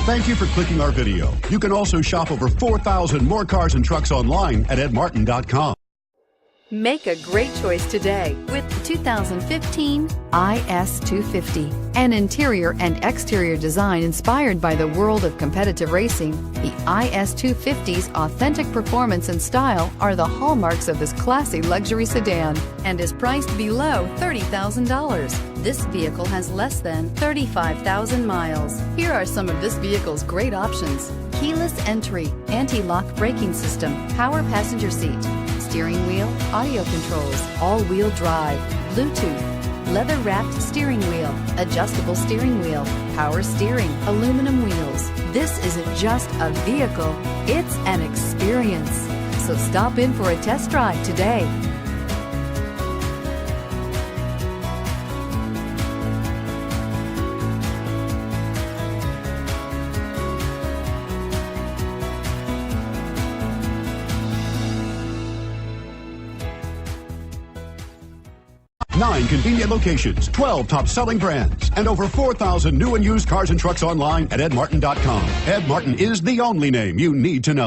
Thank you for clicking our video. You can also shop over 4,000 more cars and trucks online at edmartin.com. Make a great choice today with the 2015 IS 250. An interior and exterior design inspired by the world of competitive racing, the IS 250's authentic performance and style are the hallmarks of this classy luxury sedan and is priced below $30,000. This vehicle has less than 35,000 miles. Here are some of this vehicle's great options: keyless entry, anti-lock braking system, power passenger seat, steering wheel audio controls, all-wheel drive, Bluetooth, leather-wrapped steering wheel, adjustable steering wheel, power steering, aluminum wheels. This isn't just a vehicle, it's an experience. So stop in for a test drive today. Nine convenient locations, 12 top-selling brands, and over 4,000 new and used cars and trucks online at edmartin.com. Ed Martin is the only name you need to know.